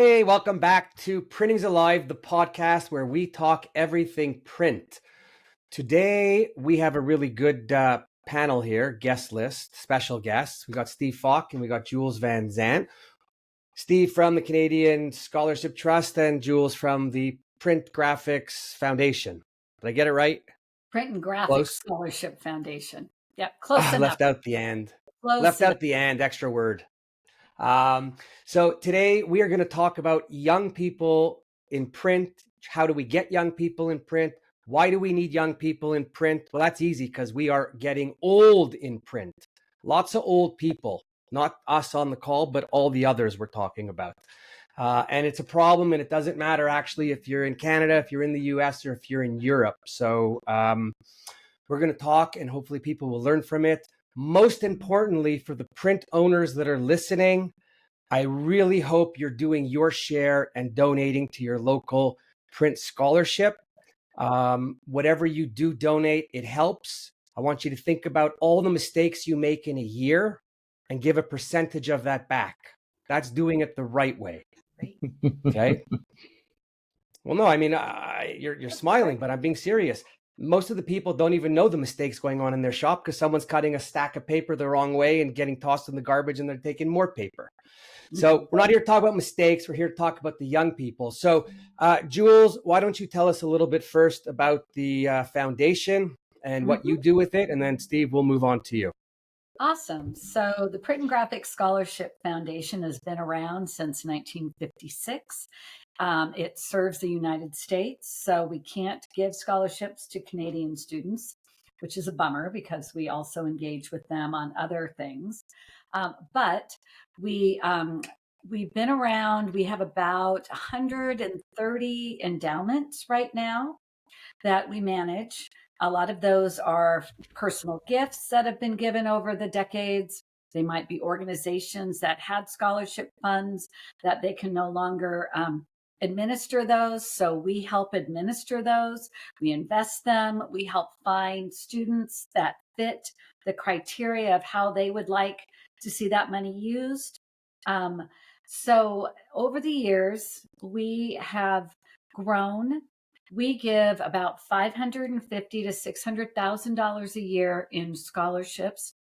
Hey, welcome back to Printing's Alive, the podcast where we talk everything print. Today, we have a really good panel here, guest list, special guests. We got Steve Falk and we got Jules Van Sant. Steve from the Canadian Scholarship Trust and Jules from the Print Graphics Foundation. Did I get it right? Print and Graphics Close. Scholarship Foundation. Yep, close enough. Left out the end. Close Left enough. out the end, extra word. So today we are going to talk about young people in print. How do we get young people in print? Why do we need young people in print? Well, that's easy because we are getting old in print. Lots of old people, not us on the call, but all the others we're talking about. And it's a problem, and it doesn't matter actually if you're in Canada, if you're in the US, or if you're in Europe. So we're going to talk, and hopefully people will learn from it. Most importantly, for the print owners that are listening, I really hope you're doing your share and donating to your local print scholarship. Whatever you do donate, it helps. I want you to think about all the mistakes you make in a year and give a percentage of that back. That's doing it the right way. Okay. Well, no, I mean, you're smiling, but I'm being serious. Most of the people don't even know the mistakes going on in their shop because someone's cutting a stack of paper the wrong way and getting tossed in the garbage, and they're taking more paper. So we're not here to talk about mistakes. We're here to talk about the young people. So Jules, why don't you tell us a little bit first about the foundation and what you do with it? And then Steve, we'll move on to you. Awesome. So the Print and Graphics Scholarship Foundation has been around since 1956. It serves the United States, so we can't give scholarships to Canadian students, which is a bummer because we also engage with them on other things. But we've been around. We have about 130 endowments right now that we manage. A lot of those are personal gifts that have been given over the decades. They might be organizations that had scholarship funds that they can no longer administer those. So we help administer those. We invest them. We help find students that fit the criteria of how they would like to see that money used. So over the years, we have grown. We give about $550,000 to $600,000 a year in scholarships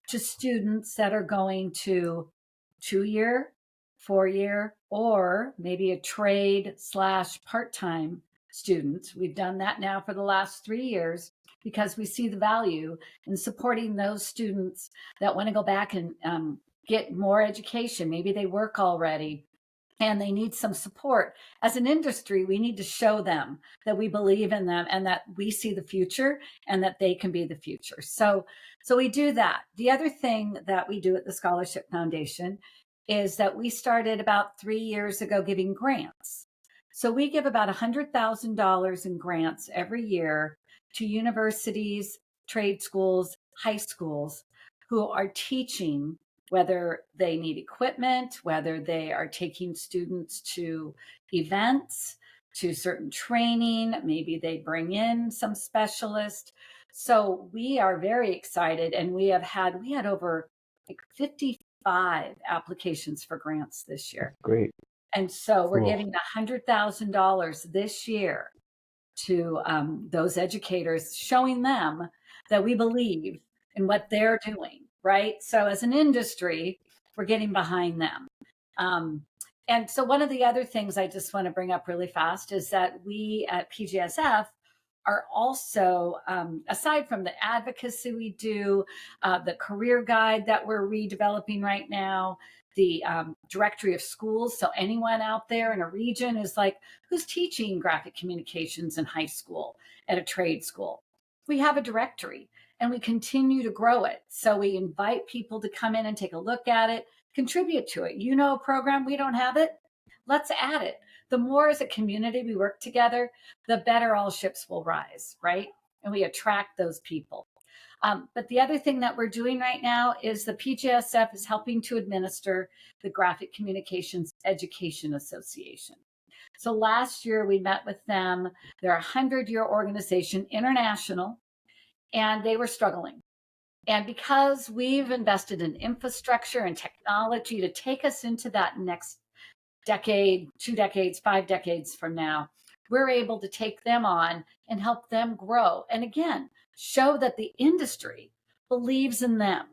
to students that are going to 2-year, 4-year, or maybe a trade / part-time student. We've done that now for the last 3 years because we see the value in supporting those students that want to go back and get more education. Maybe they work already and they need some support. As an industry, we need to show them that we believe in them and that we see the future and that they can be the future. So we do that. The other thing that we do at the Scholarship Foundation is that we started about 3 years ago giving grants. So we give about $100,000 in grants every year to universities, trade schools, high schools who are teaching, whether they need equipment, whether they are taking students to events, to certain training, maybe they bring in some specialist. So we are very excited, and we had over 55 applications for grants this year. Great. And so we're giving $100,000 this year to those educators, showing them that we believe in what they're doing. Right. So as an industry, we're getting behind them. And so one of the other things I just want to bring up really fast is that we at PGSF are also, aside from the advocacy we do, the career guide that we're redeveloping right now, the directory of schools. So anyone out there in a region is like, who's teaching graphic communications in high school at a trade school? We have a directory. And we continue to grow it. So we invite people to come in and take a look at it, contribute to it. You know, a program, we don't have it. Let's add it. The more as a community we work together, the better all ships will rise, right? And we attract those people. But the other thing that we're doing right now is the PGSF is helping to administer the Graphic Communications Education Association. So last year we met with them. They're a 100-year organization, international, and they were struggling. And because we've invested in infrastructure and technology to take us into that next decade, 2 decades, 5 decades from now, we're able to take them on and help them grow. And again, show that the industry believes in them.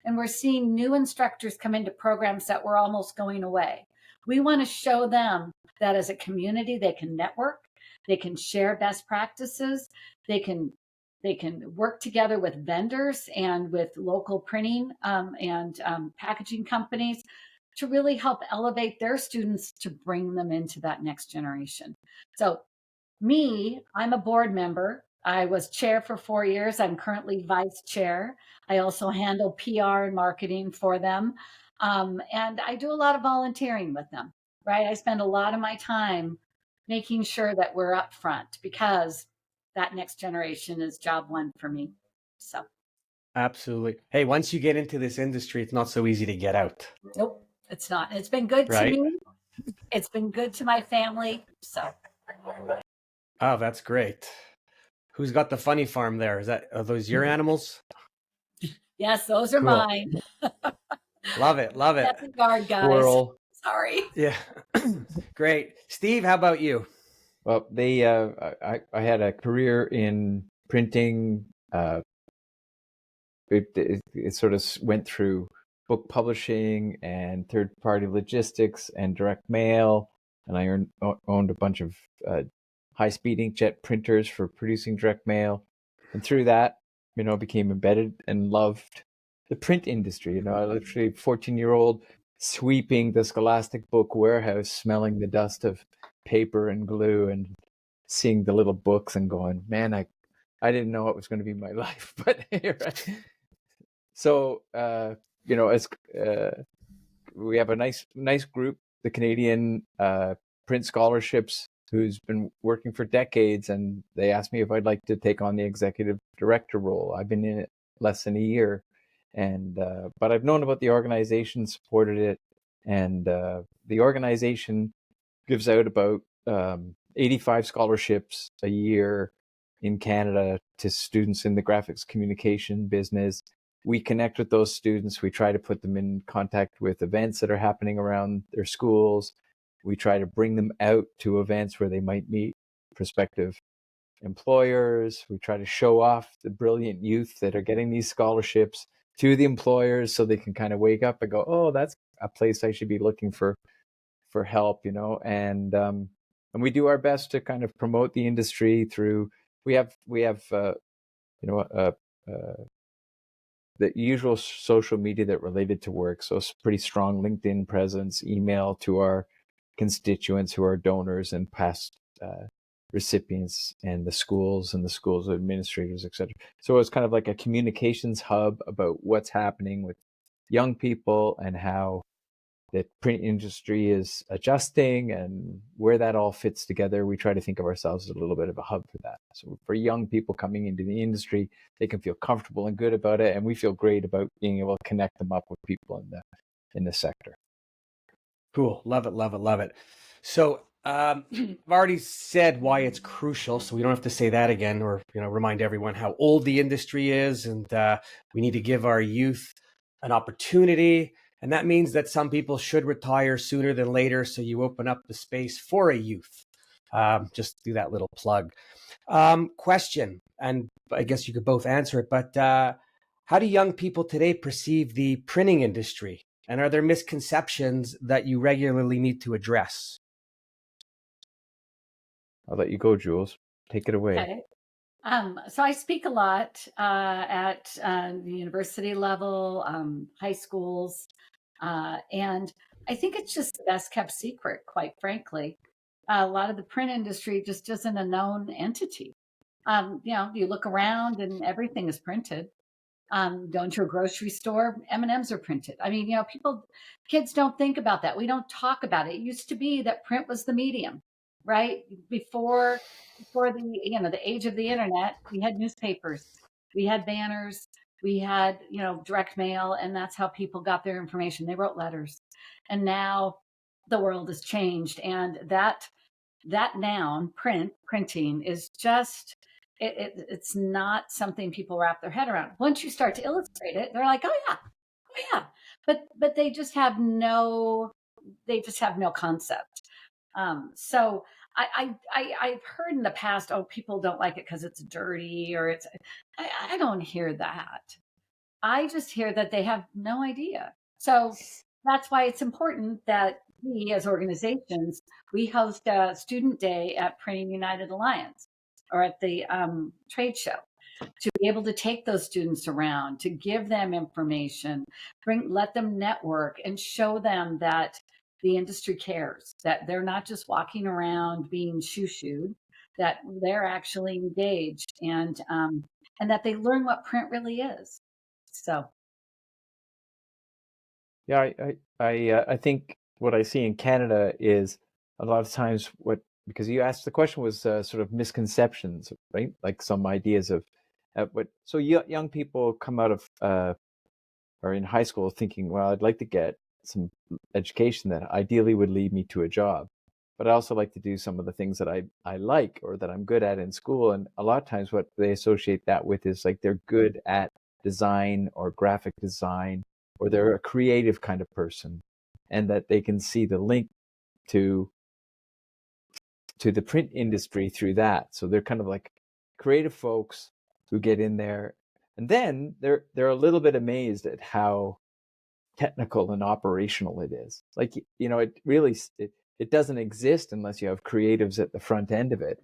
And we're seeing new instructors come into programs that were almost going away. We want to show them that as a community, they can network, they can share best practices, they can work together with vendors and with local printing and packaging companies to really help elevate their students to bring them into that next generation. So I'm a board member. I was chair for 4 years. I'm currently vice chair. I also handle PR and marketing for them. And I do a lot of volunteering with them, right? I spend a lot of my time making sure that we're up front because that next generation is job one for me. So, Absolutely. Hey, once you get into this industry, it's not so easy to get out, nope, it's not. It's been good to right? me. It's been good to my family. So, Oh, that's great. Who's got the funny farm there? Are those your animals? yes, those are Cool. mine. Love it. Love it. That's a guard, guys. Squirrel. Sorry. Yeah. Great. Steve, how about you? Well, I had a career in printing. It sort of went through book publishing and third-party logistics and direct mail, and I owned a bunch of high-speed inkjet printers for producing direct mail, and through that, became embedded and loved the print industry. I literally 14-year-old sweeping the Scholastic book warehouse, smelling the dust of paper and glue, and seeing the little books and going, man, I didn't know it was going to be my life, but here so, as we have a nice group, the Canadian Print Scholarships, who's been working for decades, and they asked me if I'd like to take on the executive director role. I've been in it less than a year, and but I've known about the organization, supported it, and the organization gives out about 85 scholarships a year in Canada to students in the graphics communication business. We connect with those students. We try to put them in contact with events that are happening around their schools. We try to bring them out to events where they might meet prospective employers. We try to show off the brilliant youth that are getting these scholarships to the employers so they can kind of wake up and go, oh, that's a place I should be looking for help, and we do our best to kind of promote the industry through, we have the usual social media that related to work. So it's pretty strong LinkedIn presence, email to our constituents who are donors and past recipients, and the schools administrators, etc. So it's kind of like a communications hub about what's happening with young people and how the print industry is adjusting and where that all fits together. We try to think of ourselves as a little bit of a hub for that. So for young people coming into the industry, they can feel comfortable and good about it, and we feel great about being able to connect them up with people in the sector. Cool. Love it. Love it. Love it. So I've already said why it's crucial, so we don't have to say that again, or remind everyone how old the industry is, and we need to give our youth an opportunity. And that means that some people should retire sooner than later. So you open up the space for a youth. Just do that little plug. Question, and I guess you could both answer it, but how do young people today perceive the printing industry? And are there misconceptions that you regularly need to address? I'll let you go, Jules. Take it away. Okay. So I speak a lot at the university level, high schools, and I think it's just the best kept secret, quite frankly. A lot of the print industry just isn't a known entity. You look around and everything is printed. Going to a grocery store, M&Ms are printed. I mean, kids don't think about that. We don't talk about it. It used to be that print was the medium, right? Before the age of the internet, we had newspapers, we had banners, we had direct mail, and that's how people got their information. They wrote letters, and now the world has changed, and that noun printing is just it's not something people wrap their head around. Once you start to illustrate it, they're like, oh yeah, but they just have no they just have no concept. So I've heard in the past, oh, people don't like it because it's dirty or it's, I don't hear that. I just hear that they have no idea. So that's why it's important that we as organizations, we host a student day at Printing United Alliance or at the trade show to be able to take those students around, to give them information, let them network and show them that the industry cares, that they're not just walking around being shoo-shooed, that they're actually engaged and that they learn what print really is. So, Yeah, I think what I see in Canada is a lot of times because you asked the question was sort of misconceptions, right? Like some ideas of what. So young people come out of or in high school thinking, well, I'd like to get some education that ideally would lead me to a job, but I also like to do some of the things that I like or that I'm good at in school. And a lot of times what they associate that with is like they're good at design or graphic design, or they're a creative kind of person, and that they can see the link to the print industry through that. So they're kind of like creative folks who get in there, and then they're a little bit amazed at how technical and operational it is. Like, it really it doesn't exist unless you have creatives at the front end of it.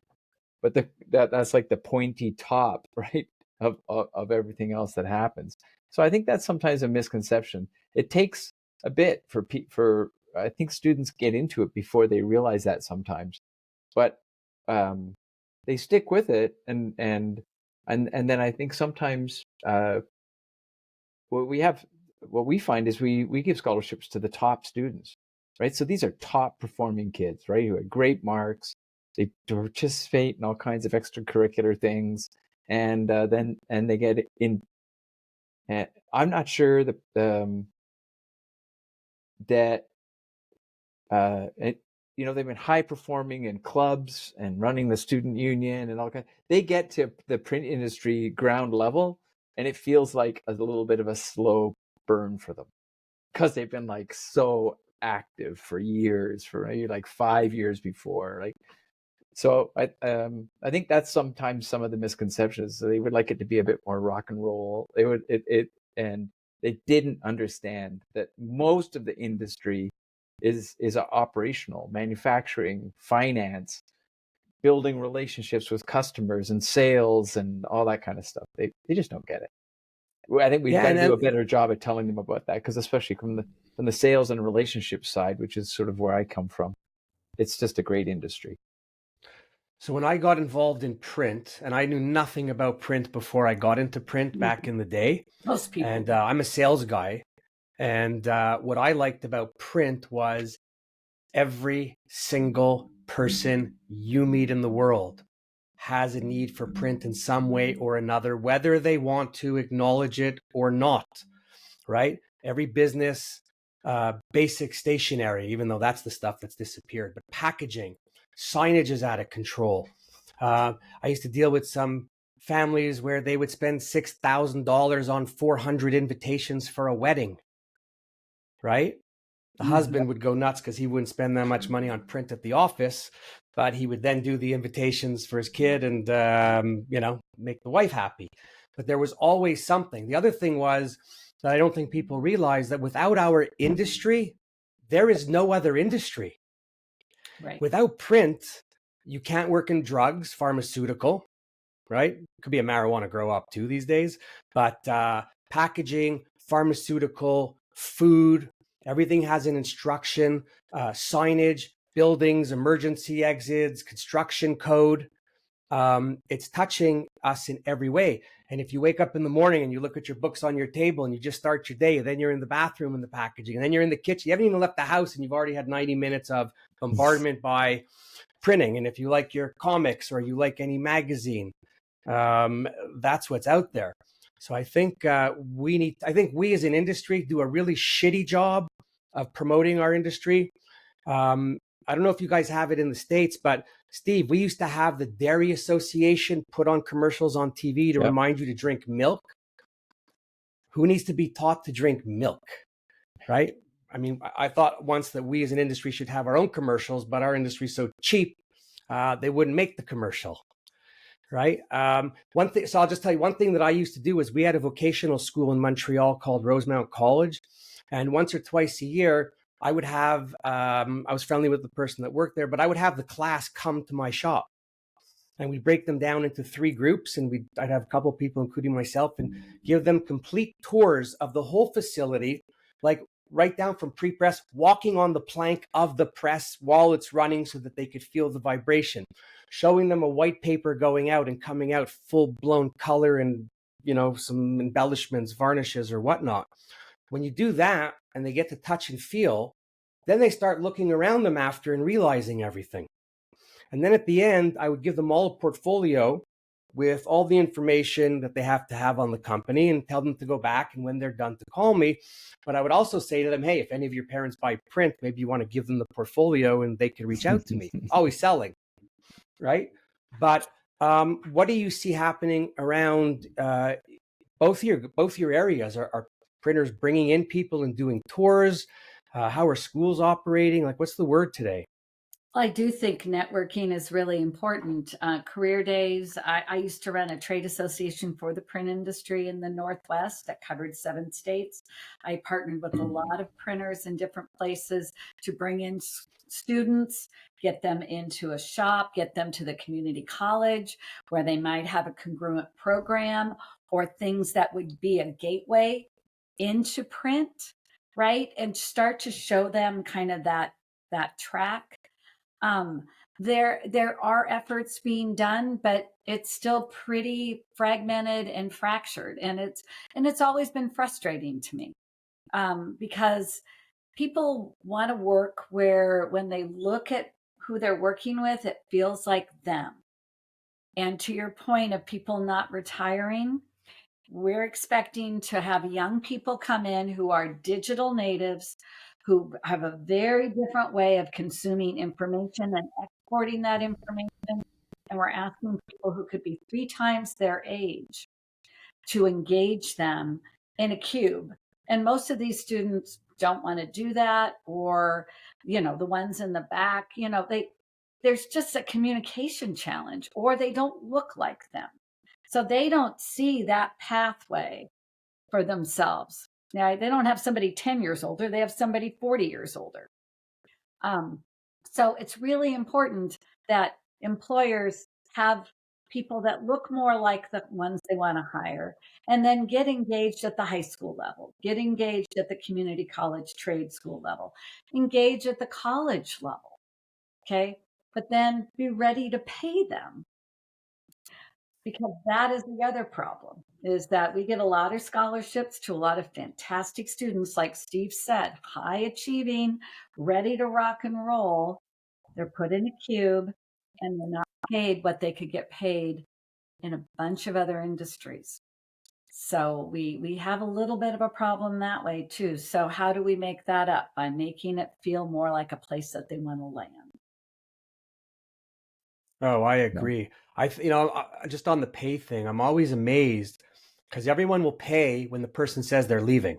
But that's like the pointy top, right, of everything else that happens. So I think that's sometimes a misconception. It takes a bit for I think students get into it before they realize that sometimes, but they stick with it, and then I think sometimes what we find is we give scholarships to the top students, right? So these are top performing kids, right, who have great marks. They participate in all kinds of extracurricular things, and then they get in. And I'm not sure that that they've been high performing in clubs and running the student union and all kind. They get to the print industry ground level, and it feels like a little bit of a slow burn for them because they've been like so active for years, for maybe like 5 years before. Like, so I think that's sometimes some of the misconceptions. So they would like it to be a bit more rock and roll. They would and they didn't understand that most of the industry is operational, manufacturing, finance, building relationships with customers and sales and all that kind of stuff. They just don't get it. I think we've got to do a better job at telling them about that, because especially from the sales and relationship side, which is sort of where I come from, it's just a great industry. So when I got involved in print, and I knew nothing about print before I got into print back in the day, most people. And I'm a sales guy, and what I liked about print was every single person you meet in the world has a need for print in some way or another, whether they want to acknowledge it or not, right? Every business, basic stationery, even though that's the stuff that's disappeared, but packaging, signage is out of control. I used to deal with some families where they would spend $6,000 on 400 invitations for a wedding, right? The husband would go nuts because he wouldn't spend that much money on print at the office, but he would then do the invitations for his kid and, make the wife happy. But there was always something. The other thing was that I don't think people realize that without our industry, there is no other industry. Right. Without print, you can't work in drugs, pharmaceutical, right? Could be a marijuana grow up too these days, but packaging, pharmaceutical, food, everything has an instruction, signage, buildings, emergency exits, construction code. It's touching us in every way. And if you wake up in the morning and you look at your books on your table and you just start your day, and then you're in the bathroom in the packaging, and then you're in the kitchen, you haven't even left the house and you've already had 90 minutes of bombardment by printing. And if you like your comics or you like any magazine, that's what's out there. So I think we as an industry do a really shitty job of promoting our industry. I don't know if you guys have it in the States, but Steve, we used to have the Dairy Association put on commercials on TV to remind you to drink milk. Who needs to be taught to drink milk, right? I mean, I thought once that we as an industry should have our own commercials, but our industry is so cheap, they wouldn't make the commercial, right? One thing, so I'll just tell you one thing that I used to do is we had a vocational school in Montreal called Rosemount College, and once or twice a year, I would have, I was friendly with the person that worked there, but I would have the class come to my shop. And we break them down into 3 groups, and I'd have a couple of people, including myself, and give them complete tours of the whole facility, like right down from pre-press, walking on the plank of the press while it's running so that they could feel the vibration, showing them a white paper going out and coming out full-blown color and, some embellishments, varnishes or whatnot. When you do that and they get to touch and feel, then they start looking around them after and realizing everything. And then at the end, I would give them all a portfolio with all the information that they have to have on the company and tell them to go back and when they're done to call me. But I would also say to them, hey, if any of your parents buy print, maybe you want to give them the portfolio and they can reach out to me. Always selling, right? But what do you see happening around both your areas? Are printers bringing in people and doing tours? How are schools operating? Like, what's the word today? I do think networking is really important. Career days. I used to run a trade association for the print industry in the Northwest that covered 7 states. I partnered with a lot of printers in different places to bring in students, get them into a shop, get them to the community college where they might have a congruent program or things that would be a gateway into print, right? And start to show them kind of that track. There are efforts being done, but it's still pretty fragmented and fractured, and it's always been frustrating to me because people want to work where when they look at who they're working with, it feels like them. And to your point of people not retiring, we're expecting to have young people come in who are digital natives, who have a very different way of consuming information and exporting that information. And we're asking people who could be 3 times their age to engage them in a cube. And most of these students don't want to do that, or, the ones in the back, there's just a communication challenge, or they don't look like them. So they don't see that pathway for themselves. Now, they don't have somebody 10 years older, they have somebody 40 years older. So it's really important that employers have people that look more like the ones they want to hire, and then get engaged at the high school level, get engaged at the community college trade school level, engage at the college level, okay? But then be ready to pay them. Because that is the other problem, is that we get a lot of scholarships to a lot of fantastic students, like Steve said, high achieving, ready to rock and roll. They're put in a cube and they're not paid what they could get paid in a bunch of other industries. So we have a little bit of a problem that way too. So how do we make that up? By making it feel more like a place that they want to land. Oh, I agree. Just on the pay thing, I'm always amazed because everyone will pay when the person says they're leaving,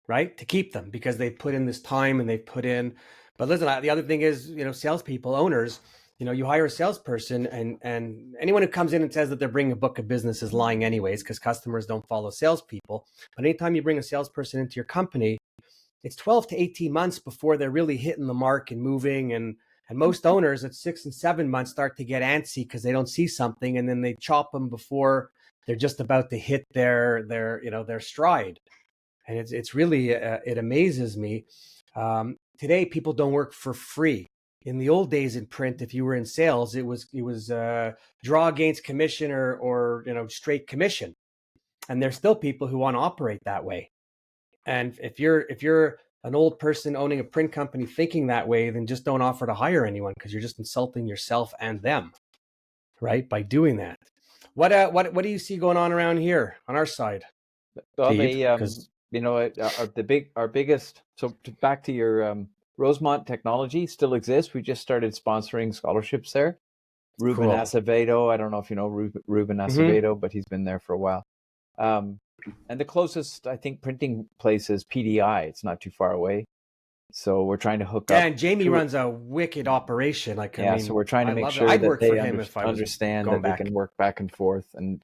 right? To keep them because they put in this time and they put in. But listen, the other thing is, salespeople, owners, you hire a salesperson and anyone who comes in and says that they're bringing a book of business is lying anyways, because customers don't follow salespeople. But anytime you bring a salesperson into your company, it's 12 to 18 months before they're really hitting the mark and moving. And most owners at 6 and 7 months start to get antsy because they don't see something, and then they chop them before they're just about to hit their stride. And it's really, it amazes me. Today, people don't work for free. In the old days in print, if you were in sales, it was draw against commission or straight commission. And there's still people who want to operate that way. And if you're an old person owning a print company thinking that way, then just don't offer to hire anyone, because you're just insulting yourself and them, right? By doing that. What do you see going on around here on our side? Well, Steve? our biggest. So back to your Rosemont Technology still exists. We just started sponsoring scholarships there. Ruben Cool. Acevedo. I don't know if you know Ruben Acevedo, but he's been there for a while. And the closest, I think, printing place is PDI. It's not too far away. So we're trying to hook Yeah, up and Jamie to it. runs a wicked operation. Like, I Yeah, so mean, we're trying to I make love it. sure I'd that work for they him if I was understand going that they back. can work back and forth, and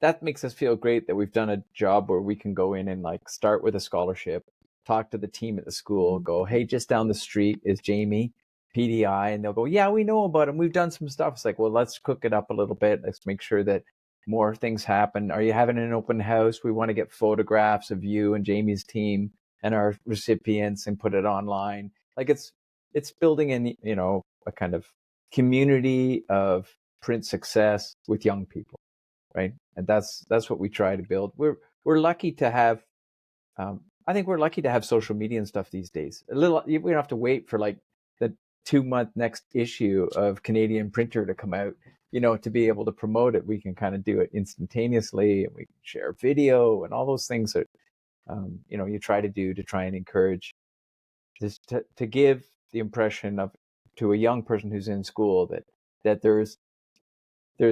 that makes us feel great that we've done a job where we can go in and like start with a scholarship, talk to the team at the school, go, hey, just down the street is Jamie, PDI, and they'll go, yeah, we know about him. We've done some stuff. It's like, well, let's cook it up a little bit. Let's make sure that more things happen. Are you having an open house? We want to get photographs of you and Jamie's team and our recipients and put it online. Like it's building in, a kind of community of print success with young people, right? And that's what we try to build. We're lucky to have, I think we're lucky to have social media and stuff these days. We don't have to wait for like the 2-month next issue of Canadian Printer to come out, to be able to promote it. We can kind of do it instantaneously, and we can share video and all those things that you try to do to try and encourage just to give the impression of to a young person who's in school that there's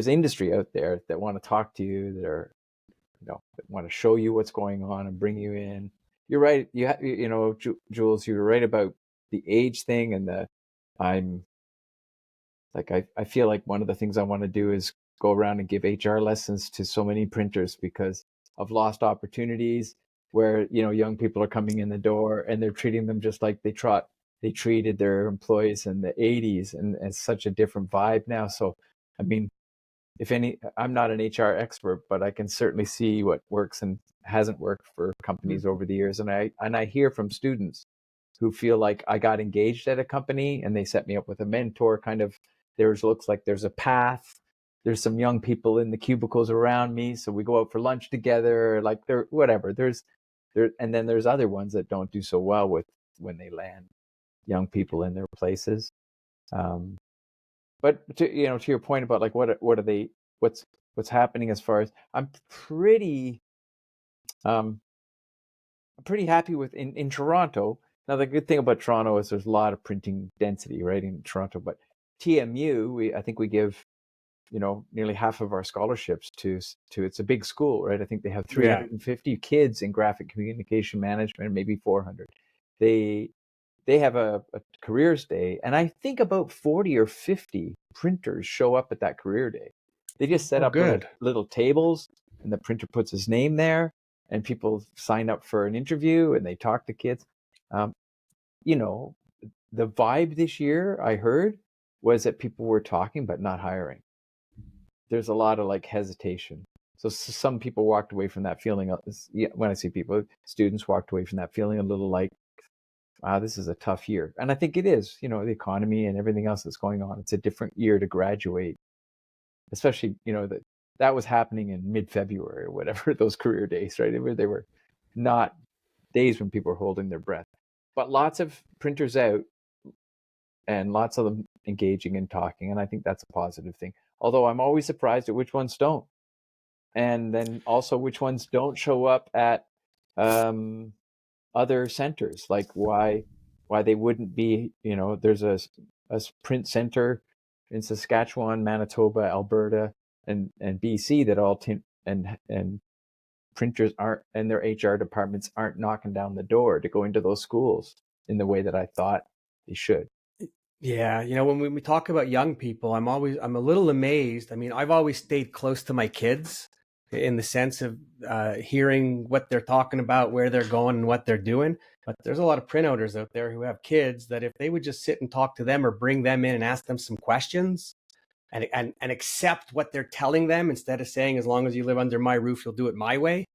industry out there that want to talk to you, that are that want to show you what's going on and bring you in. You're right. Jules, you were right about the age thing, and I'm like I feel like one of the things I want to do is go around and give HR lessons to so many printers because of lost opportunities where young people are coming in the door and they're treating them just like they treated their employees in the 80s, and it's such a different vibe now. So I mean, I'm not an HR expert, but I can certainly see what works and hasn't worked for companies over the years. And I hear from students who feel like I got engaged at a company and they set me up with a mentor. Kind of, looks like there's a path. There's some young people in the cubicles around me, so we go out for lunch together. Like whatever. And then there's other ones that don't do so well with when they land young people in their places. But to your point about like what's happening as far as I'm pretty happy with in Toronto. Now the good thing about Toronto is there's a lot of printing density right in Toronto, but TMU I think we give nearly half of our scholarships to it's a big school, right? I think they have Yeah. 350 kids in graphic communication management, maybe 400. They have a careers day, and I think about 40 or 50 printers show up at that career day. They just set up Good. little tables, and the printer puts his name there, and people sign up for an interview, and they talk to kids. You know, the vibe this year I heard was that people were talking but not hiring. There's a lot of like hesitation. So some people walked away from that feeling. When I see students walked away from that feeling a little like, wow, this is a tough year. And I think it is, the economy and everything else that's going on. It's a different year to graduate, especially, that was happening in mid-February or whatever, those career days, right? They were not days when people were holding their breath. But lots of printers out and lots of them engaging and talking. And I think that's a positive thing. Although I'm always surprised at which ones don't. And then also which ones don't show up at other centers, like why they wouldn't be, there's a print center in Saskatchewan, Manitoba, Alberta, and BC that all and printers aren't, and their HR departments aren't knocking down the door to go into those schools in the way that I thought they should. Yeah, when we talk about young people, I'm a little amazed. I mean, I've always stayed close to my kids in the sense of hearing what they're talking about, where they're going, and what they're doing. But there's a lot of print owners out there who have kids that if they would just sit and talk to them or bring them in and ask them some questions and accept what they're telling them instead of saying, as long as you live under my roof, you'll do it my way.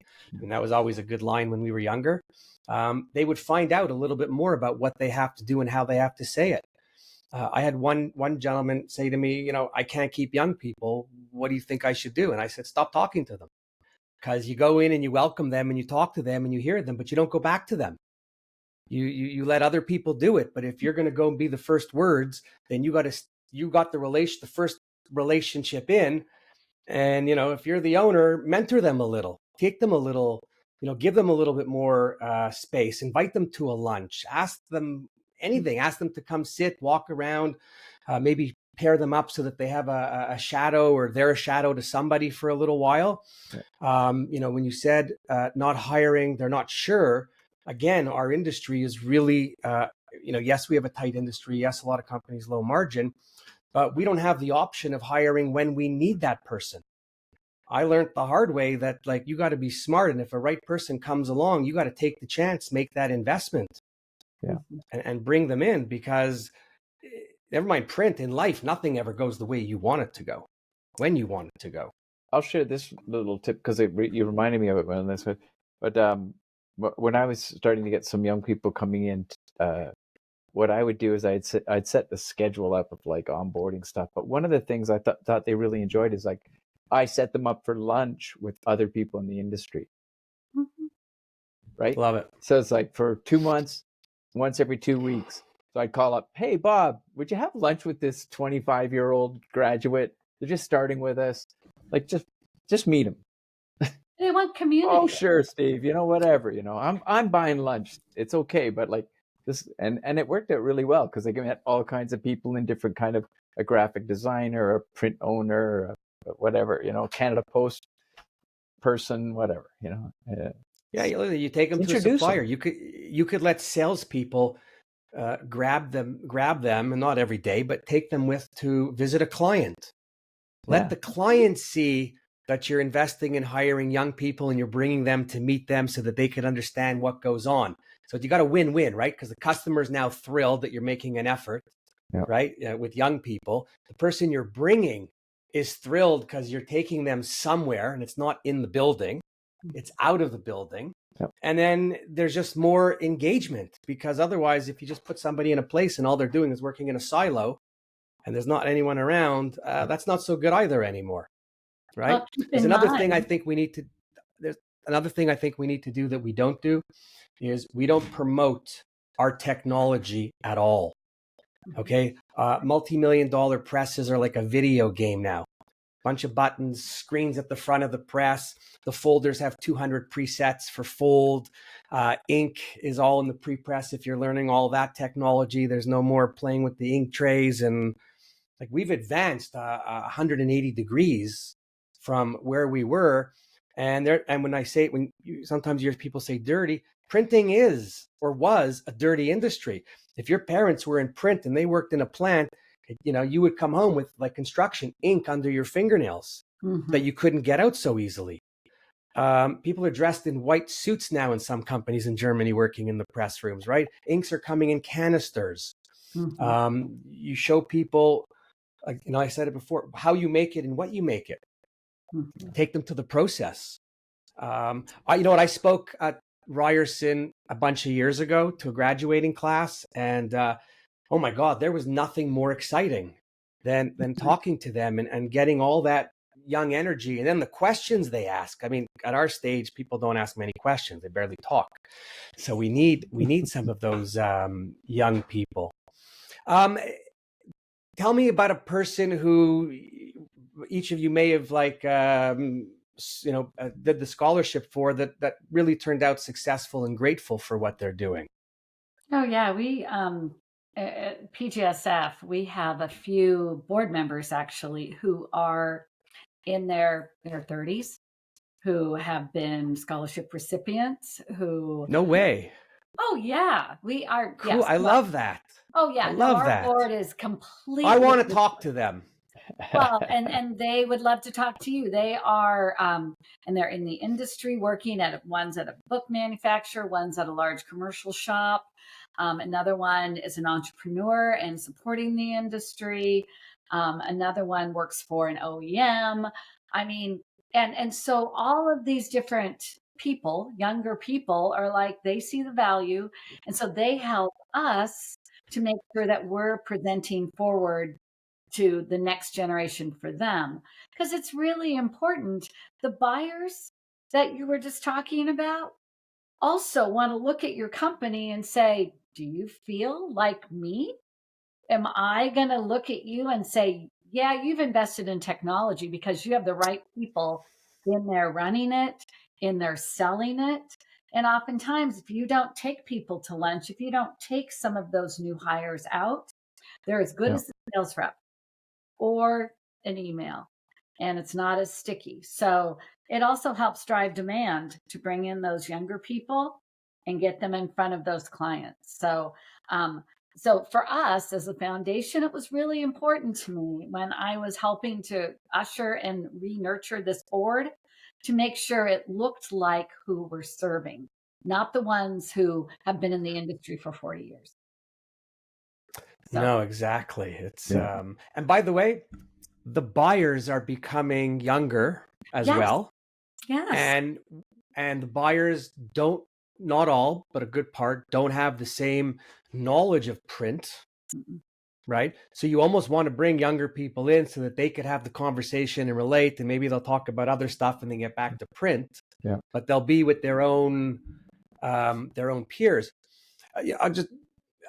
And that was always a good line when we were younger. They would find out a little bit more about what they have to do and how they have to say it. I had one gentleman say to me, I can't keep young people. What do you think I should do? And I said, stop talking to them, because you go in and you welcome them and you talk to them and you hear them, but you don't go back to them. You let other people do it. But if you're going to go and be the first words, then you got the first relationship in. And, if you're the owner, mentor them a little, take them a little, give them a little bit more space, invite them to a lunch, ask them anything, ask them to come sit, walk around, maybe pair them up so that they have a shadow, or they're a shadow to somebody for a little while. When you said not hiring, they're not sure. Again, our industry is really, yes, we have a tight industry. Yes, a lot of companies low margin, but we don't have the option of hiring when we need that person. I learned the hard way that you got to be smart, and if a right person comes along, you got to take the chance, make that investment, and bring them in, because never mind print, in life, nothing ever goes the way you want it to go, when you want it to go. I'll share this little tip because you reminded me of it when this. But when I was starting to get some young people coming in, what I would do is I'd set the schedule up of onboarding stuff. But one of the things I thought they really enjoyed is I set them up for lunch with other people in the industry. Right? Love it. So it's for 2 months, once every 2 weeks. So I'd call up, hey, Bob, would you have lunch with this 25-year-old graduate? They're just starting with us. Just meet them. They want community. Oh, sure, Steve. Whatever. I'm buying lunch. It's okay. But this, and it worked out really well because they met all kinds of people in different kind of a graphic designer, a print owner, whatever, Canada Post person, whatever, Yeah, you take them to a supplier. You could let salespeople grab them, and not every day, but take them with to visit a client. Let the client see that you're investing in hiring young people and you're bringing them to meet them so that they can understand what goes on. So you got a win-win, right? Because the customer is now thrilled that you're making an effort, right? With young people. The person you're bringing is thrilled because you're taking them somewhere, and it's not in the building, it's out of the building. And then there's just more engagement, because otherwise, if you just put somebody in a place and all they're doing is working in a silo and there's not anyone around, that's not so good either anymore, right? Well, There's another thing I think we need to. There's another thing I think we need to do that we don't do, is we don't promote our technology at all. Okay, multi-million-dollar presses are like a video game now. Bunch of buttons, screens at the front of the press. The folders have 200 presets for fold. Ink is all in the pre-press. If you're learning all that technology, there's no more playing with the ink trays. And we've advanced 180 degrees from where we were. And when I say, sometimes you hear people say dirty, printing is or was a dirty industry. If your parents were in print and they worked in a plant, you would come home with construction ink under your fingernails that you couldn't get out so easily. People are dressed in white suits now in some companies in Germany working in the press rooms, right? Inks are coming in canisters. You show people, I said it before, how you make it and what you make it. Take them to the process. I spoke at Ryerson a bunch of years ago to a graduating class, and oh my God, there was nothing more exciting than talking to them and getting all that young energy. And then the questions they ask. I mean, at our stage, people don't ask many questions. They barely talk. So we need some of those young people. Tell me about a person who each of you may have did the scholarship for that really turned out successful and grateful for what they're doing. Oh yeah, we at PGSF, we have a few board members actually who are in their 30s, who have been scholarship recipients, who... No way. Oh yeah, we are. Cool. Yes, I love that. Oh yeah, I love our that. board is completely... I want to talk to them. Well, and they would love to talk to you. They are, and they're in the industry working one's at a book manufacturer, one's at a large commercial shop. Another one is an entrepreneur and supporting the industry. Another one works for an OEM. I mean, and so all of these different people, younger people, are they see the value. And so they help us to make sure that we're presenting forward to the next generation for them. Because it's really important. The buyers that you were just talking about also want to look at your company and say, do you feel like me? Am I going to look at you and say, yeah, you've invested in technology because you have the right people in there running it, in there selling it. And oftentimes, if you don't take people to lunch, if you don't take some of those new hires out, they're as good as the sales rep. or an email, and it's not as sticky. So it also helps drive demand to bring in those younger people and get them in front of those clients. So for us as a foundation, it was really important to me when I was helping to usher and re-nurture this board to make sure it looked like who we're serving, not the ones who have been in the industry for 40 years. So, No, exactly. It's and by the way, the buyers are becoming younger as yes, well. yes. And the buyers don't, not all, but a good part, don't have the same knowledge of print, right? So you almost want to bring younger people in so that they could have the conversation and relate, and maybe they'll talk about other stuff and then get back to print. Yeah. But they'll be with their own peers.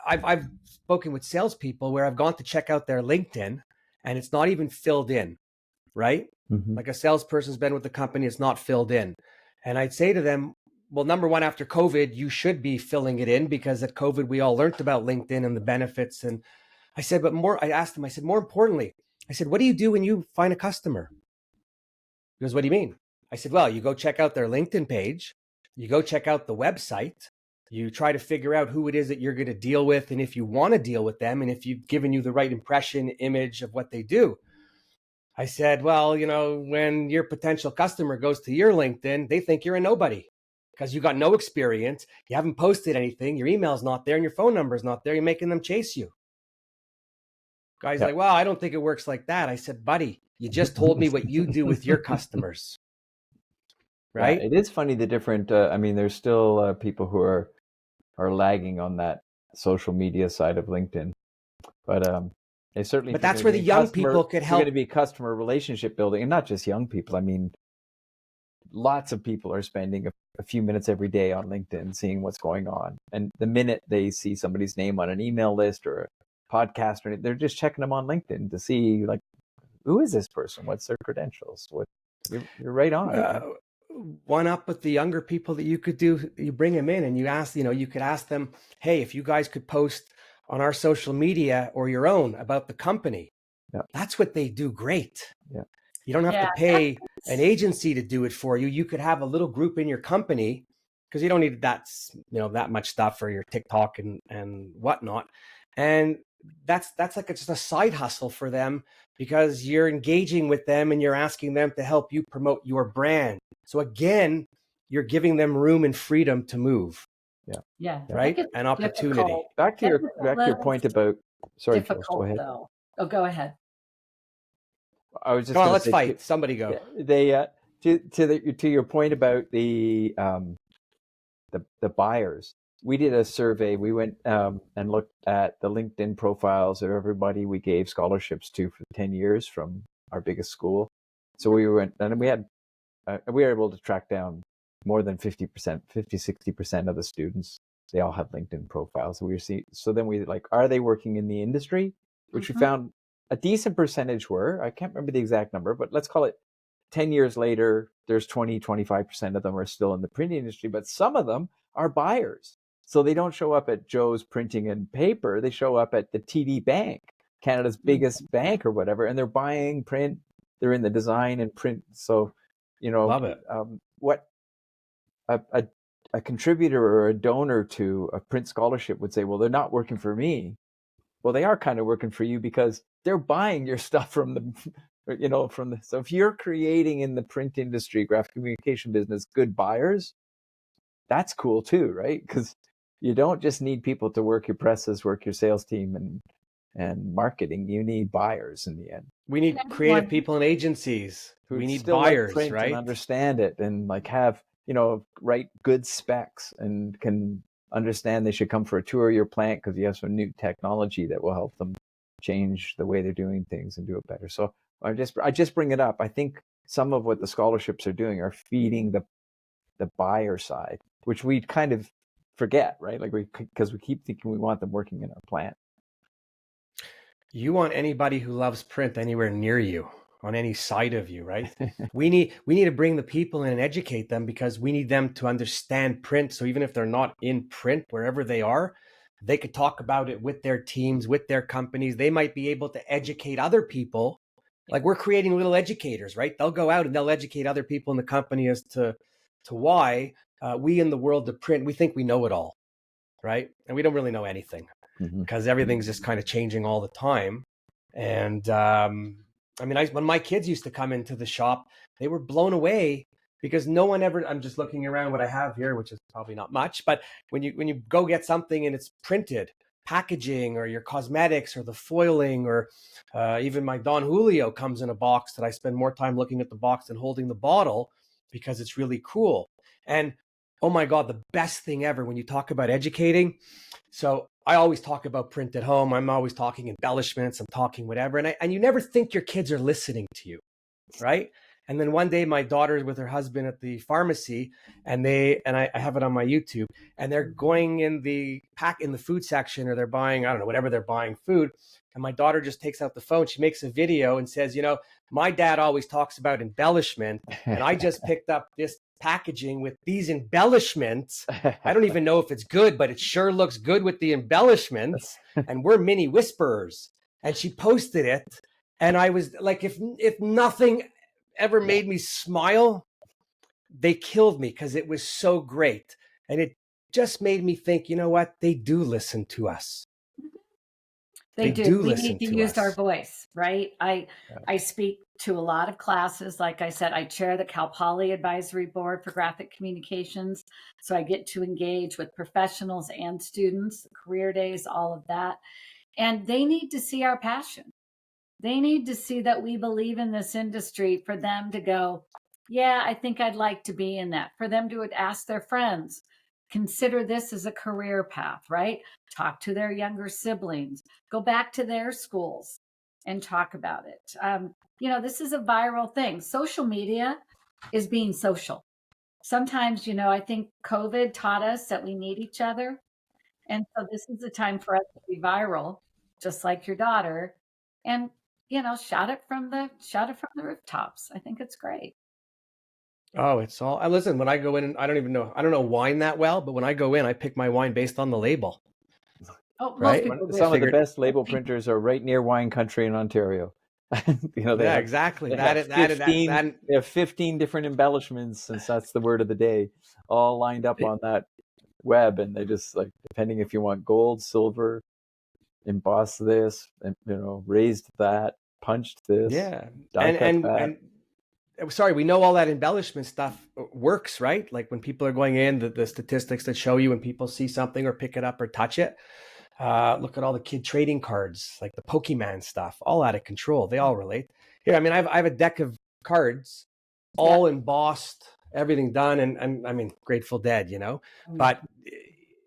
I've spoken with salespeople where I've gone to check out their LinkedIn and it's not even filled in, right? Mm-hmm. Like a salesperson's been with the company, it's not filled in. And I'd say to them, well, number one, after COVID, you should be filling it in, because at COVID, we all learned about LinkedIn and the benefits. And I said, I asked them, I said, more importantly, I said, what do you do when you find a customer? He goes, what do you mean? I said, well, you go check out their LinkedIn page, you go check out the website, you try to figure out who it is that you're going to deal with, and if you want to deal with them, and if you've given you the right impression, image of what they do. I said, well, when your potential customer goes to your LinkedIn, they think you're a nobody because you got no experience, you haven't posted anything, your email's not there, and your phone number's not there, you're making them chase you. Guy's like, well, I don't think it works like that. I said, buddy, you just told me what you do with your customers. Right? Yeah, it is funny the different, there's still people who are lagging on that social media side of LinkedIn. But they certainly. But that's where the young people could help. Going to be customer relationship building, and not just young people. I mean, lots of people are spending a few minutes every day on LinkedIn, seeing what's going on. And the minute they see somebody's name on an email list or a podcast, or they're just checking them on LinkedIn to see, like, who is this person? What's their credentials? You're right on. One up with the younger people that you could do, you bring them in and you ask, you could ask them, hey, if you guys could post on our social media or your own about the company. Yeah. That's what they do great. Yeah. You don't have to pay an agency to do it for you. You could have a little group in your company, because you don't need that much stuff for your TikTok and whatnot. And that's like just a side hustle for them, because you're engaging with them and you're asking them to help you promote your brand. So again, you're giving them room and freedom to move. Yeah. Right. And opportunity. Back to your point about, sorry, difficult, go ahead. though. Oh, go ahead. I was just Come on, let's fight. Somebody go. They to your point about the buyers. We did a survey. We went and looked at the LinkedIn profiles of everybody we gave scholarships to for 10 years from our biggest school. So we went and we were able to track down more than 60% of the students. They all have LinkedIn profiles. So then we are they working in the industry? Which we found a decent percentage were. I can't remember the exact number, but let's call it 10 years later, there's 25% of them are still in the print industry, but some of them are buyers. So they don't show up at Joe's Printing and Paper. They show up at the TD Bank, Canada's biggest bank or whatever, and they're buying print. They're in the design and print. So, love it. What a contributor or a donor to a print scholarship would say, well, they're not working for me. Well, they are kind of working for you because they're buying your stuff from the, so if you're creating in the print industry, graphic communication business, good buyers, that's cool too, right? Because you don't just need people to work your presses, work your sales team and marketing. You need buyers in the end. We need creative people in agencies. We need buyers, right? And understand it and have, write good specs and can understand they should come for a tour of your plant because you have some new technology that will help them change the way they're doing things and do it better. So I just bring it up. I think some of what the scholarships are doing are feeding the buyer side, which we kind of forget, right? Because we keep thinking we want them working in our plant. You want anybody who loves print anywhere near you, on any side of you, right? we need to bring the people in and educate them, because we need them to understand print. So even if they're not in print, wherever they are, they could talk about it with their teams, with their companies. They might be able to educate other people Like we're creating little educators, right? They'll go out and they'll educate other people in the company as to why we in the world of print, we think we know it all, right? And we don't really know anything because everything's just kind of changing all the time. And I mean, when my kids used to come into the shop, they were blown away because no one ever, I'm just looking around what I have here, which is probably not much, but when you go get something and it's printed, packaging or your cosmetics or the foiling or even my Don Julio comes in a box that I spend more time looking at the box than holding the bottle because it's really cool. And oh my God, the best thing ever when you talk about educating. So I always talk about print at home. I'm always talking embellishments. I'm talking whatever. And you never think your kids are listening to you, right? And then one day my daughter's with her husband at the pharmacy and I have it on my YouTube and they're going in the food section or they're buying, I don't know, whatever they're buying food. And my daughter just takes out the phone. She makes a video and says, my dad always talks about embellishment and I just picked up this packaging with these embellishments. I don't even know if it's good, but it sure looks good with the embellishments. And we're mini whisperers. And she posted it. And I was like, if nothing ever made me smile, they killed me because it was so great. And it just made me think, you know what? They do listen to us. They do. We need to use our voice, right? I speak to a lot of classes. Like I said, I chair the Cal Poly Advisory Board for Graphic Communications. So I get to engage with professionals and students, career days, all of that. And they need to see our passion. They need to see that we believe in this industry for them to go, yeah, I think I'd like to be in that. For them to ask their friends, consider this as a career path, right? Talk to their younger siblings, go back to their schools and talk about it. This is a viral thing. Social media is being social. Sometimes, I think COVID taught us that we need each other. And so this is the time for us to be viral, just like your daughter. And shout it from the rooftops. I think it's great. Oh, it's all. Listen, when I go in, I don't know wine that well, but when I go in, I pick my wine based on the label. Oh, right. Some of the best label printers are right near wine country in Ontario. They have, exactly. They have 15 different embellishments, since that's the word of the day, all lined up on that web, and they just depending if you want gold, silver, emboss this, and raised that, punched this, and sorry, we know all that embellishment stuff works, right? Like when people are going in, the statistics that show you when people see something or pick it up or touch it. Look at all the kid trading cards, like the Pokemon stuff, all out of control. They all relate. Here, I mean, I have a deck of cards, all embossed, everything done, and I mean, Grateful Dead, but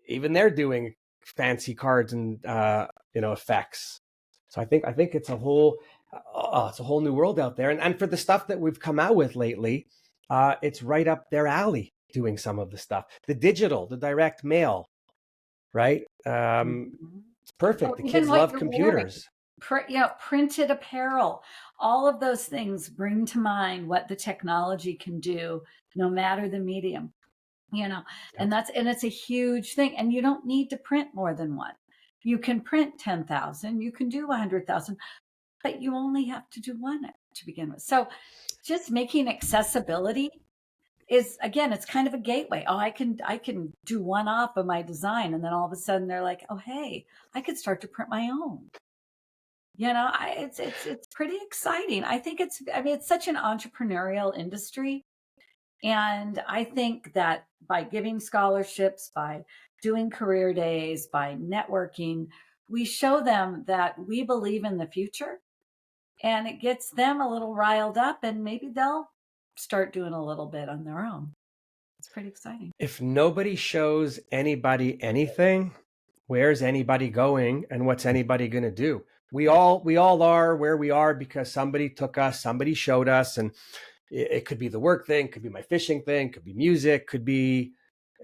even they're doing fancy cards and effects. So I think it's a whole new world out there. And for the stuff that we've come out with lately, it's right up their alley doing some of the stuff. The digital, the direct mail, right? It's perfect. The kids love computers. Printed apparel. All of those things bring to mind what the technology can do, no matter the medium. And it's a huge thing. And you don't need to print more than one. You can print 10,000, you can do 100,000, but you only have to do one to begin with. So just making accessibility is, again, it's kind of a gateway. Oh, I can do one off of my design. And then all of a sudden they're like, oh, hey, I could start to print my own. It's pretty exciting. I think it's such an entrepreneurial industry. And I think that by giving scholarships, by doing career days, by networking, we show them that we believe in the future, and it gets them a little riled up, and maybe they'll start doing a little bit on their own. It's pretty exciting. If nobody shows anybody anything, where's anybody going and what's anybody going to do? We all are where we are because somebody took us, somebody showed us, and it could be the work thing, could be my fishing thing, could be music, could be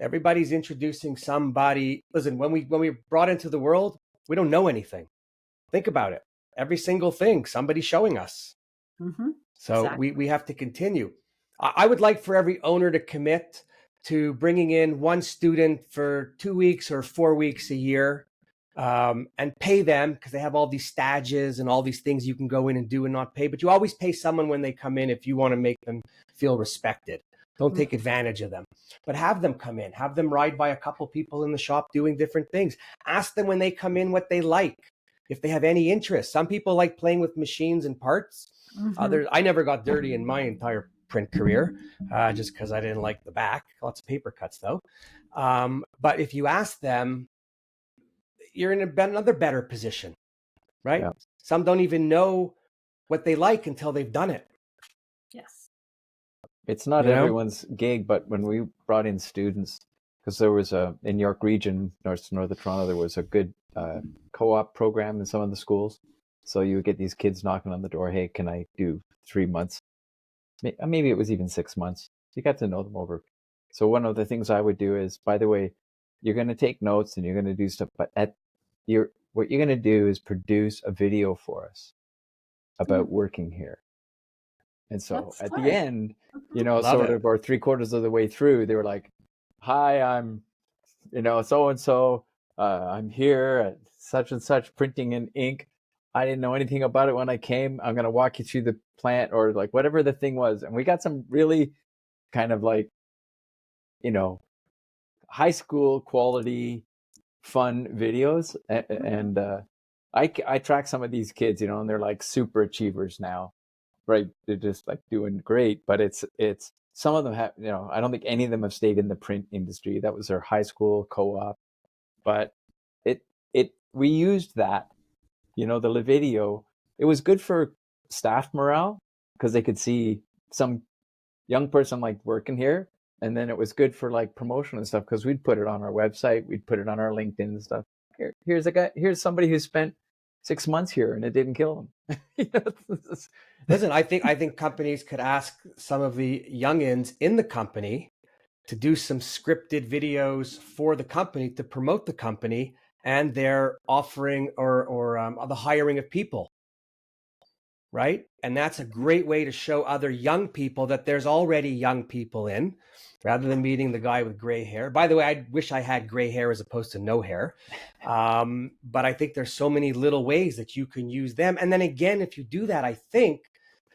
everybody's introducing somebody. Listen, when we brought into the world, we don't know anything. Think about it. Every single thing, somebody's showing us. Mm-hmm. So exactly. we have to continue. I would like for every owner to commit to bringing in one student for 2 weeks or 4 weeks a year and pay them because they have all these stages and all these things you can go in and do and not pay. But you always pay someone when they come in if you want to make them feel respected. Don't take advantage of them, but have them come in, have them ride by a couple people in the shop doing different things. Ask them when they come in what they like, if they have any interest. Some people like playing with machines and parts. Others, I never got dirty in my entire print career, just because I didn't like the back. Lots of paper cuts though. But if you ask them, you're in another better position, right? Yeah. Some don't even know what they like until they've done it. Yes. It's not everyone's gig, but when we brought in students, because there was in York Region, north of Toronto, there was a good co-op program in some of the schools. So you would get these kids knocking on the door, hey, can I do 3 months? Maybe it was even 6 months. You got to know them over. So one of the things I would do is, by the way, you're going to take notes and you're going to do stuff, but what you're going to do is produce a video for us about working here. And so at the end, or 3/4 of the way through, they were like, hi, I'm, so-and-so, I'm here at such and such printing in ink. I didn't know anything about it when I came. I'm going to walk you through the plant or like whatever the thing was. And we got some really kind of like, high school quality, fun videos. And I track some of these kids, and they're like super achievers now, right? They're just like doing great, but it's some of them have, I don't think any of them have stayed in the print industry. That was their high school co-op, but we used that, the video. It was good for staff morale because they could see some young person like working here. And then it was good for like promotion and stuff because we'd put it on our website, we'd put it on our LinkedIn and stuff. Here's a guy, here's somebody who spent 6 months here and it didn't kill him. Listen, I think companies could ask some of the youngins in the company to do some scripted videos for the company to promote the company and their offering or the hiring of people. Right? And that's a great way to show other young people that there's already young people in, rather than meeting the guy with gray hair. By the way, I wish I had gray hair as opposed to no hair. But I think there's so many little ways that you can use them. And then again, if you do that, I think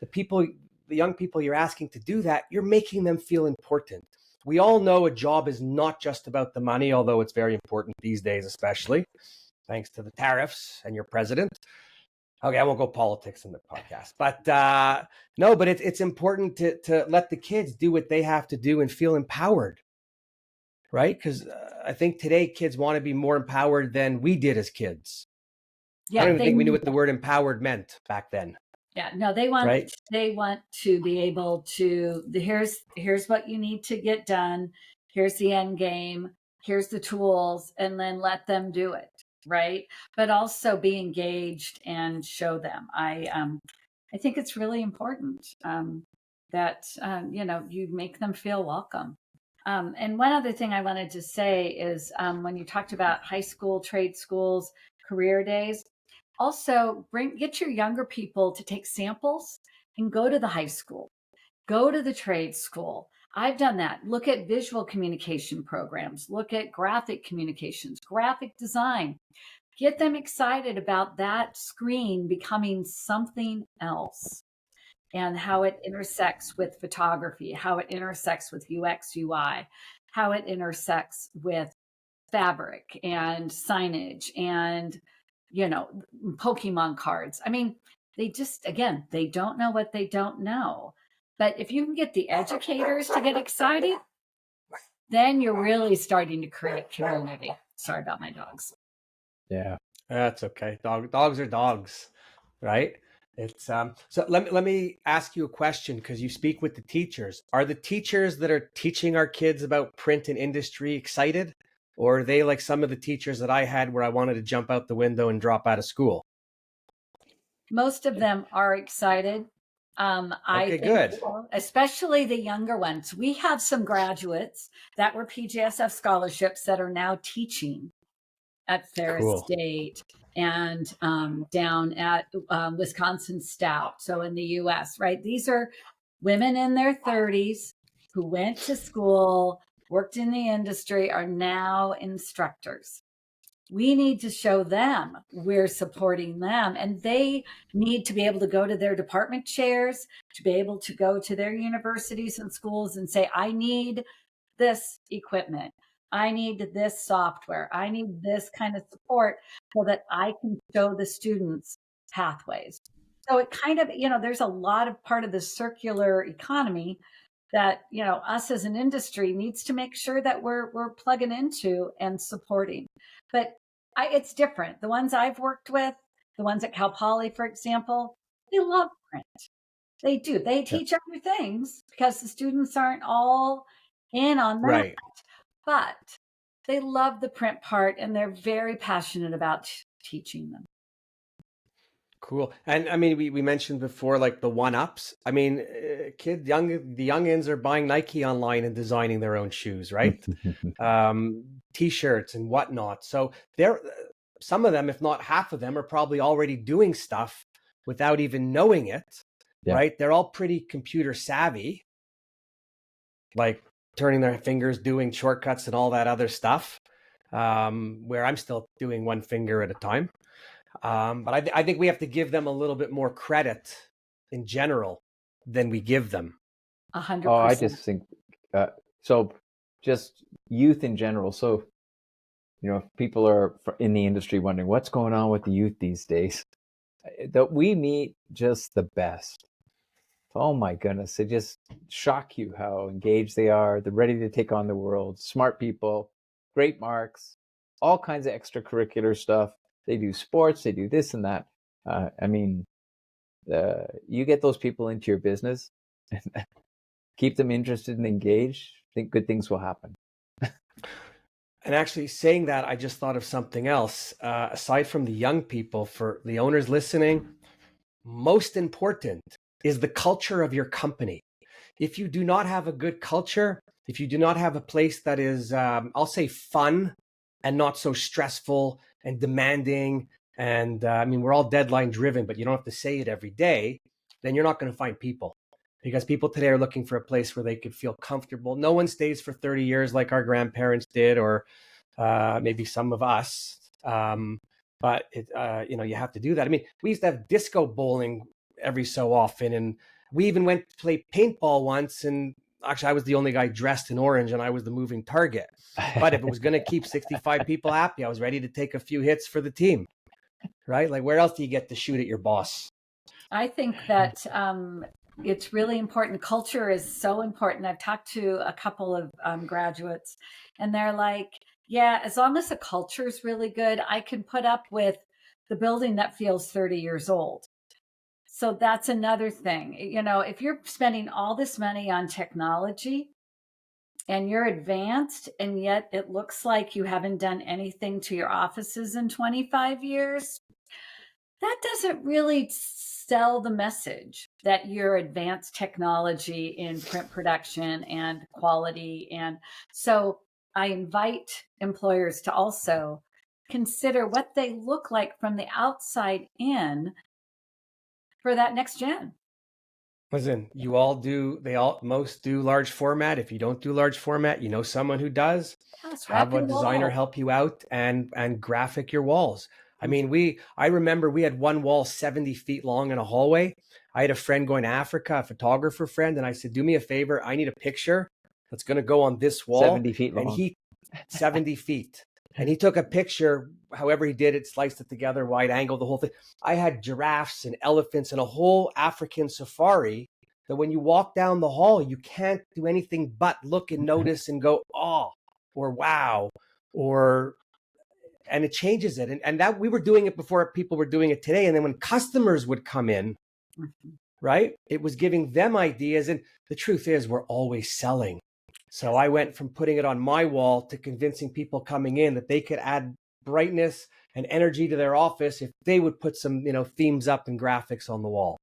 the young people you're asking to do that, you're making them feel important. We all know a job is not just about the money, although it's very important these days, especially thanks to the tariffs and your president. Okay, I won't go politics in the podcast, but no, but it's important to let the kids do what they have to do and feel empowered, right? Because I think today kids want to be more empowered than we did as kids. Yeah, I don't even think we knew what the word empowered meant back then. Yeah, no, they want to be able to, here's what you need to get done. Here's the end game. Here's the tools, and then let them do it. Right. But also be engaged and show them. I think it's really important that, you make them feel welcome. And one other thing I wanted to say is when you talked about high school, trade schools, career days, also get your younger people to take samples and go to the high school, go to the trade school. I've done that. Look at visual communication programs, look at graphic communications, graphic design. Get them excited about that screen becoming something else and how it intersects with photography, how it intersects with UX, UI, how it intersects with fabric and signage and, Pokemon cards. I mean, they don't know what they don't know. But if you can get the educators to get excited, then you're really starting to create community. Sorry about my dogs. Yeah, that's okay. Dogs are dogs, right? It's so let me ask you a question, because you speak with the teachers. Are the teachers that are teaching our kids about print and industry excited, or are they like some of the teachers that I had where I wanted to jump out the window and drop out of school? Most of them are excited. I think, good. Especially the younger ones. We have some graduates that were PGSF scholarships that are now teaching at Ferris State and down at Wisconsin Stout. So in the US, right? These are women in their 30s who went to school, worked in the industry, are now instructors. We need to show them we're supporting them, and they need to be able to go to their department chairs, to be able to go to their universities and schools and say, I need this equipment. I need this software. I need this kind of support so that I can show the students pathways. So it kind of, there's a lot of part of the circular economy that, us as an industry needs to make sure that we're plugging into and supporting. But it's different. The ones I've worked with, the ones at Cal Poly, for example, they love print. They do. They teach other things because the students aren't all in on that. Right. But they love the print part, and they're very passionate about teaching them. Cool. And I mean, we mentioned before, like the one-ups. I mean, the youngins are buying Nike online and designing their own shoes, right? T-shirts and whatnot. So some of them, if not half of them, are probably already doing stuff without even knowing it, right? They're all pretty computer savvy, like turning their fingers, doing shortcuts and all that other stuff, where I'm still doing one finger at a time. But I think we have to give them a little bit more credit in general than we give them. 100%. Oh, I just think, so just youth in general. So, if people are in the industry wondering what's going on with the youth these days, that we meet just the best. Oh my goodness, they just shock you how engaged they are. They're ready to take on the world. Smart people, great marks, all kinds of extracurricular stuff. They do sports, they do this and that. I mean, you get those people into your business, keep them interested and engaged, I think good things will happen. And actually saying that, I just thought of something else. Aside from the young people, for the owners listening, most important is the culture of your company. If you do not have a good culture, if you do not have a place that is, I'll say, fun and not so stressful and demanding, and I mean, we're all deadline driven, but you don't have to say it every day, then you're not going to find people. Because people today are looking for a place where they could feel comfortable. No one stays for 30 years like our grandparents did, or maybe some of us. But you have to do that. I mean, we used to have disco bowling every so often, and we even went to play paintball once. And actually, I was the only guy dressed in orange, and I was the moving target. But if it was going to keep 65 people happy, I was ready to take a few hits for the team, right? Like, where else do you get to shoot at your boss? I think that it's really important. Culture is so important. I've talked to a couple of graduates, and they're like, yeah, as long as the culture is really good, I can put up with the building that feels 30 years old. So that's another thing. If you're spending all this money on technology and you're advanced, and yet it looks like you haven't done anything to your offices in 25 years, that doesn't really sell the message that you're advanced technology in print production and quality. And so I invite employers to also consider what they look like from the outside in for that next gen. Listen, most do large format. If you don't do large format, you know someone who does. Yes, Have a your designer wall. help you out and graphic your walls. I mean, I remember we had one wall 70 feet long in a hallway. I had a friend going to Africa, a photographer friend, and I said, do me a favor. I need a picture that's going to go on this wall. 70 feet long. And 70 feet. And he took a picture, however he did it, sliced it together, wide angle, the whole thing. I had giraffes and elephants and a whole African safari that when you walk down the hall, you can't do anything but look and notice and go, oh, or wow, and it changes it. And that we were doing it before people were doing it today. And then when customers would come in, right, it was giving them ideas. And the truth is, we're always selling. So I went from putting it on my wall to convincing people coming in that they could add brightness and energy to their office if they would put some, themes up and graphics on the wall.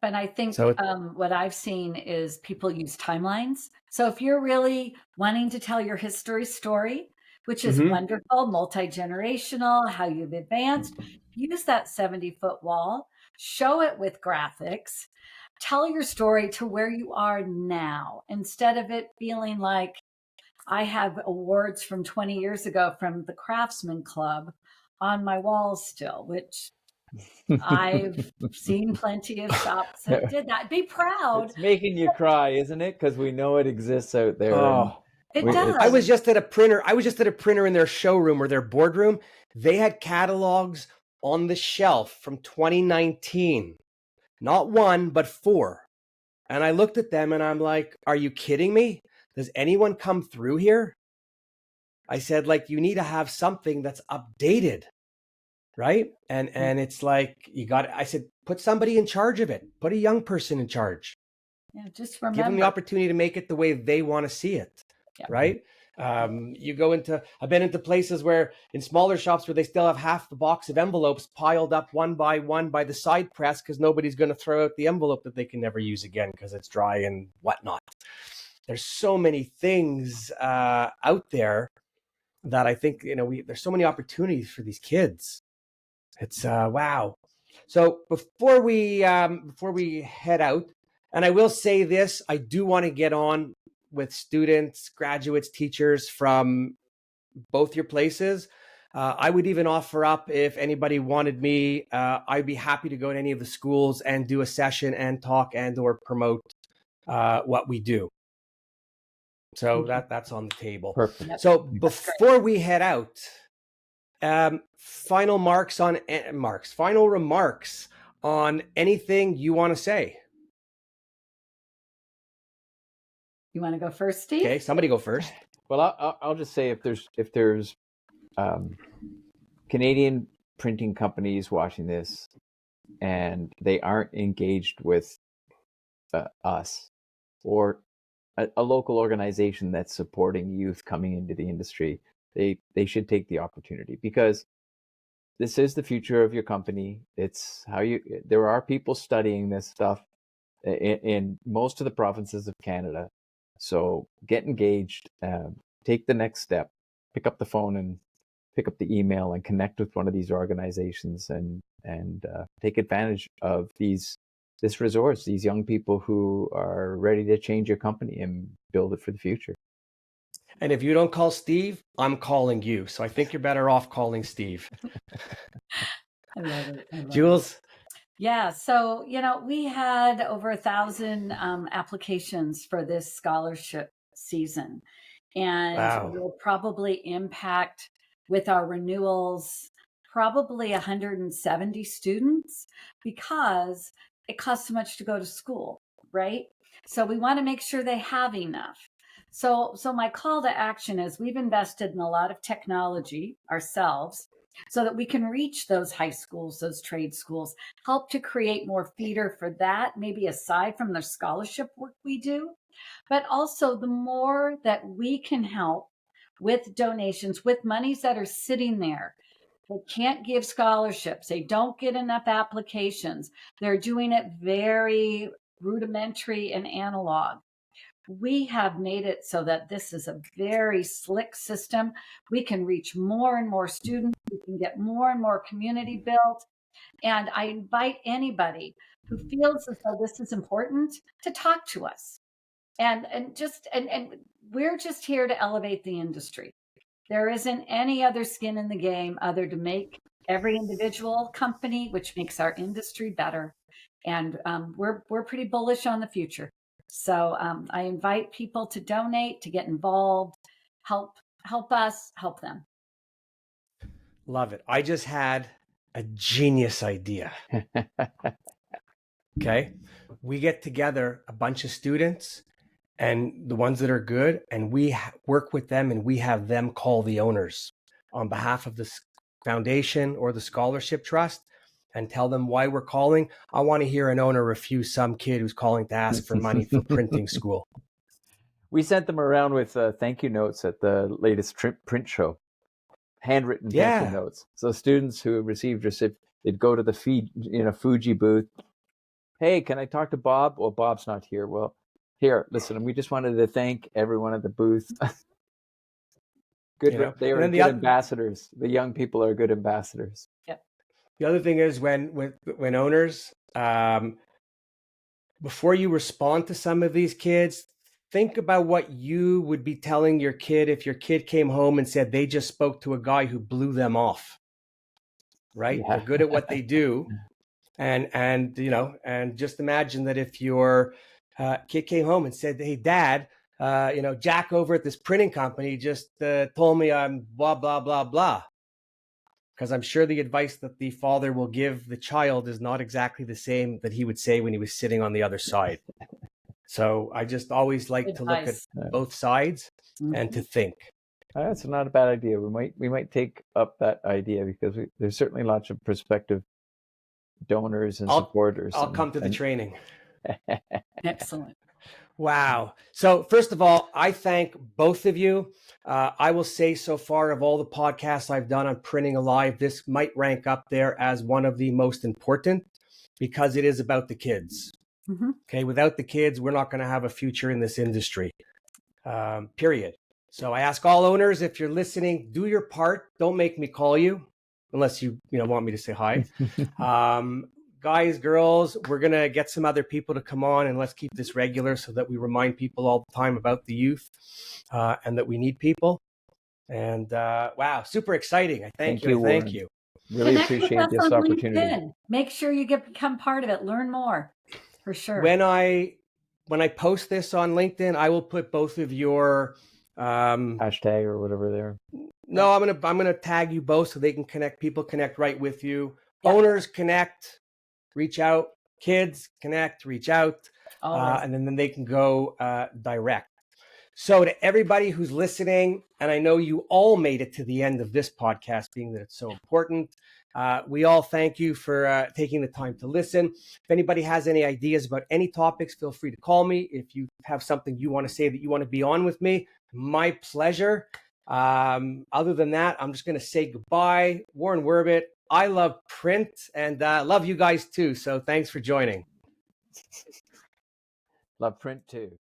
But I think what I've seen is people use timelines. So if you're really wanting to tell your history story, which is wonderful, multi-generational, how you've advanced, use that 70-foot wall, show it with graphics, tell your story to where you are now, instead of it feeling like, I have awards from 20 years ago from the Craftsman Club on my walls still, which I've seen plenty of shops that did that. Be proud. It's making you cry, isn't it? Because we know it exists out there. And Oh, It we- does. I was just at a printer. I was just at a printer in their showroom or their boardroom. They had catalogs on the shelf from 2019, not one, but 4. And I looked at them and I'm like, are you kidding me? Does anyone come through here? I said, like, you need to have something that's updated, right? And it's like, I said, put somebody in charge of it. Put a young person in charge. Yeah, just Give them the remember. opportunity to make it the way they want to see it, Yeah. right? I've been into places where in smaller shops where they still have half the box of envelopes piled up one by one by the side press because nobody's going to throw out the envelope that they can never use again because it's dry and whatnot. There's so many things out there that I think, there's so many opportunities for these kids. It's wow. So before we head out, and I will say this, I do want to get on with students, graduates, teachers from both your places. I would even offer up if anybody wanted me, I'd be happy to go to any of the schools and do a session and talk and or promote what we do. So that's on the table. Perfect. So before we head out, final remarks on anything you want to say. You want to go first, Steve? Okay, somebody go first. Well, I'll just say if there's Canadian printing companies watching this and they aren't engaged with us or a local organization that's supporting youth coming into the industry, they should take the opportunity, because this is the future of your company. It's there are people studying this stuff in most of the provinces of Canada. So get engaged, take the next step, pick up the phone and pick up the email and connect with one of these organizations and take advantage of this resource, these young people who are ready to change your company and build it for the future. And if you don't call Steve, I'm calling you. So I think you're better off calling Steve. I love it. Jules? Yeah, so, we had over 1,000 applications for this scholarship season. And Wow. we'll probably impact with our renewals probably 170 students because it costs so much to go to school, right? So we want to make sure they have enough. So my call to action is we've invested in a lot of technology ourselves so that we can reach those high schools, those trade schools, help to create more feeder for that, maybe aside from the scholarship work we do. But also the more that we can help with donations, with monies that are sitting there. They can't give scholarships. They don't get enough applications. They're doing it very rudimentary and analog. We have made it so that this is a very slick system. We can reach more and more students. We can get more and more community built. And I invite anybody who feels as though this is important to talk to us. And we're just here to elevate the industry. There isn't any other skin in the game other to make every individual company, which makes our industry better. And we're pretty bullish on the future. So I invite people to donate, to get involved, help us, help them. Love it. I just had a genius idea. Okay. We get together a bunch of students and the ones that are good, and we work with them and we have them call the owners on behalf of the foundation or the scholarship trust and tell them why we're calling. I want to hear an owner refuse some kid who's calling to ask for money for printing school. We sent them around with thank you notes at the latest print show, handwritten thank you notes. So students who received they'd go to the Fuji booth. Hey, can I talk to Bob? Well, Bob's not here. Well, here, listen, we just wanted to thank everyone at the booth. Good, they are good ambassadors. The young people are good ambassadors. Yep. The other thing is when owners, before you respond to some of these kids, think about what you would be telling your kid if your kid came home and said they just spoke to a guy who blew them off, right? Yeah. They're good at what they do. And just imagine that if your kid came home and said, hey, Dad, Jack over at this printing company just told me I'm blah, blah, blah, blah. Because I'm sure the advice that the father will give the child is not exactly the same that he would say when he was sitting on the other side. So I just always like to look at both sides and to think. That's not a bad idea. We might take up that idea because there's certainly lots of prospective donors and supporters. I'll come to the training. Excellent. Wow. So first of all, I thank both of you. I will say so far of all the podcasts I've done on Printing Alive, this might rank up there as one of the most important because it is about the kids. Mm-hmm. Okay. Without the kids, we're not going to have a future in this industry, period. So I ask all owners, if you're listening, do your part. Don't make me call you unless you want me to say hi. Guys, girls, we're going to get some other people to come on and let's keep this regular so that we remind people all the time about the youth and that we need people. And wow, super exciting. I thank you. Thank you. Really appreciate this opportunity. LinkedIn. Make sure you become part of it. Learn more, for sure. When I post this on LinkedIn, I will put both of your hashtag or whatever there. No, I'm gonna tag you both so they can connect. People connect right with you. Yeah. Owners connect, reach out. Kids connect, reach out, and then they can go direct. So to everybody who's listening, and I know you all made it to the end of this podcast, being that it's so important. We all thank you for taking the time to listen. If anybody has any ideas about any topics, feel free to call me. If you have something you want to say that you want to be on with me, my pleasure. Other than that, I'm just going to say goodbye. Warren Werbitt, I love print and love you guys too. So thanks for joining. Love print too.